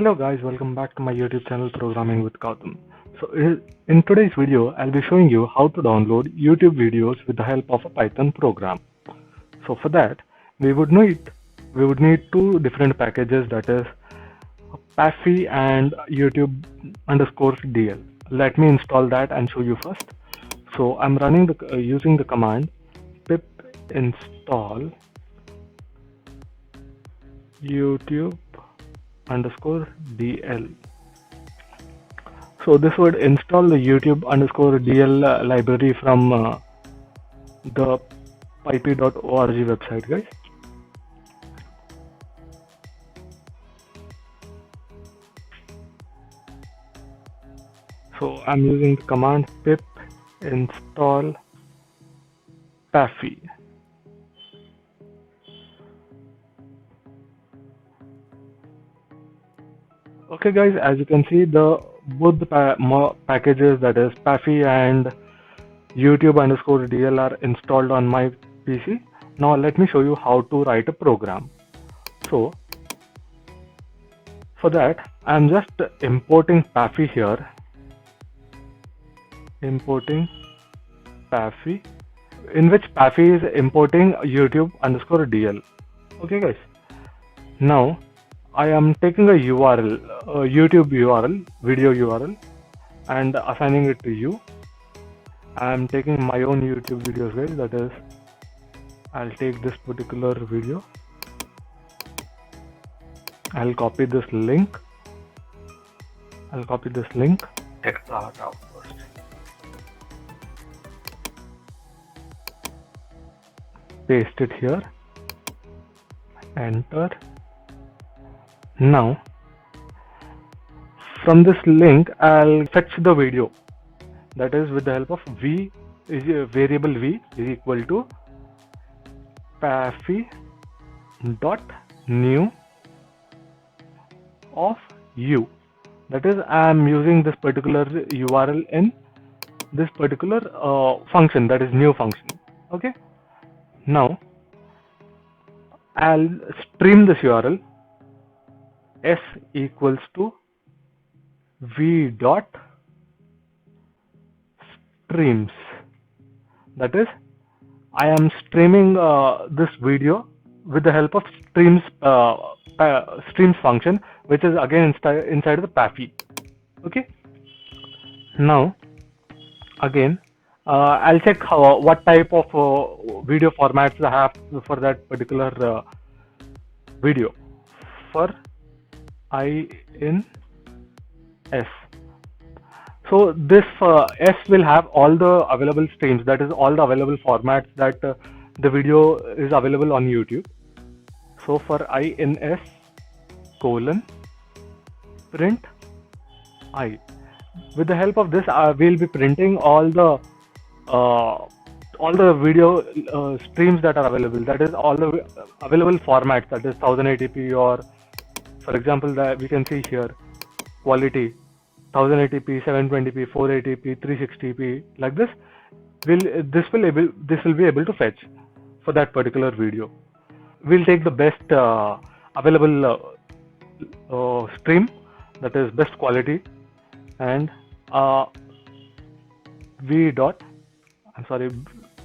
Hello guys, welcome back to my YouTube channel Programming with Gautam. In today's video, I'll be showing you how to download YouTube videos with the help of a Python program. So for that, we would need two different packages, that is Paffy and YouTube underscore DL. Let me install that and show you first. So I'm running using the command pip install YouTube underscore DL. So this would install the YouTube underscore DL library from the pypy.org website, guys. So I'm using the command pip install Paffy. Okay guys, as you can see, both the packages, that is Paffy and YouTube underscore DL, are installed on my PC. Now let me show you how to write a program. So for that, I'm just importing Paffy here. Importing Paffy, in which Paffy is importing YouTube underscore DL. Okay guys. Now I am taking a URL, YouTube URL, video URL, and assigning it to you. I am taking my own YouTube videos, guys. That is, I'll take this particular video. I'll copy this link. Take that out first. Paste it here. Enter. Now, from this link, I'll fetch the video. That is, with the help of variable v is equal to Paffy dot new of u. That is, I am using this particular URL in this particular function, that is new function. Okay. Now, I'll stream this URL. S equals to v dot streams. That is, I am streaming this video with the help of streams function, which is again inside the Paffy. Okay. Now again, I'll check what type of video formats I have for that particular video. For INS. So this S will have all the available streams, that is all the available formats that the video is available on YouTube. So for INS colon print I. With the help of this, we'll be printing all the video streams that are available. That is all the available formats. That is 1080p, or for example, that we can see here quality 1080p, 720p, 480p, 360p, like this. This will be able to fetch for that particular video. We'll take the best available stream, that is best quality, and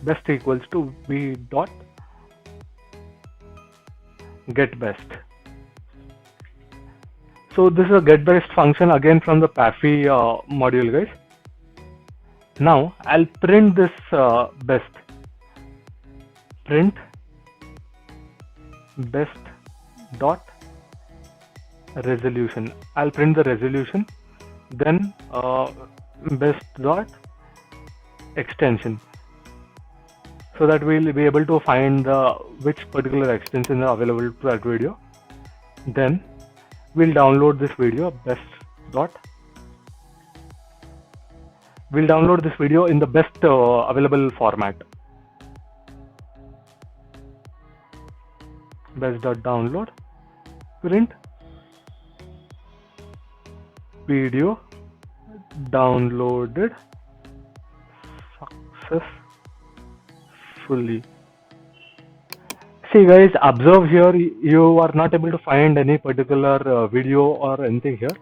best equals to v dot get best. So this is a get best function again from the Paffy module, guys. Now I'll print this best. Print best dot resolution. I'll print the resolution, then best dot extension, so that we'll be able to find which particular extension are available to that video. Then we'll download this video we'll download this video in the best available format. Best.download, print video downloaded successfully. See guys, observe here, you are not able to find any particular video or anything here.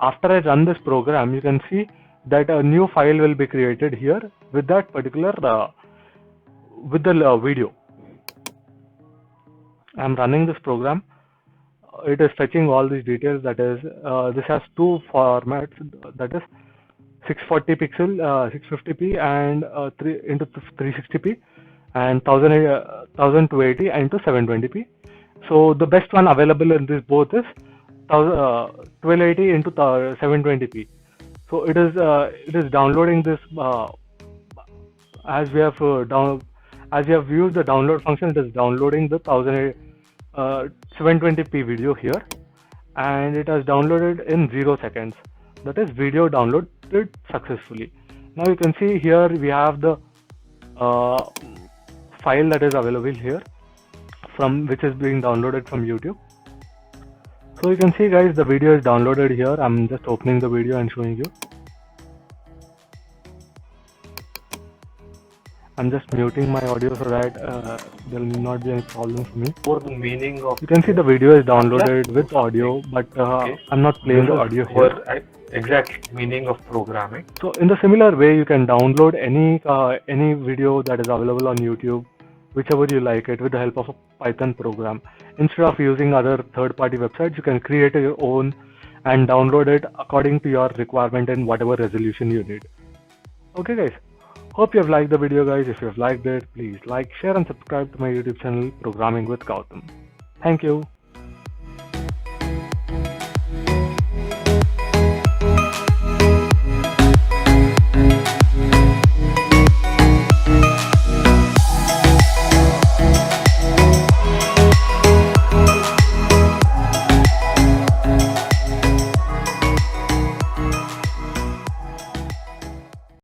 After I run this program, you can see that a new file will be created here with that particular with the video. I'm running this program. It is fetching all these details. That is, this has two formats. That is 640 pixel, 650p, and 3 into 360p, and 1280 into 720p. So the best one available in this both is 1280 into 720p. So it is downloading this as we have as we have used the download function. It is downloading the 720p video here, and it has downloaded in 0 seconds. That is, video downloaded successfully. Now you can see here we have the file that is available here, from which is being downloaded from YouTube. So you can see guys, the video is downloaded here. I'm just opening the video and showing you. I'm just muting my audio so that there will not be any problem for me. For the meaning of, you can see the video is downloaded with audio, but I'm not playing the audio here. Exact meaning of programming. So in the similar way, you can download any video that is available on YouTube, whichever you like it, with the help of a Python program. Instead of using other third-party websites, you can create your own and download it according to your requirement and whatever resolution you need. Okay guys, hope you have liked the video guys. If you have liked it, please like, share and subscribe to my YouTube channel, Programming with Gautam. Thank you.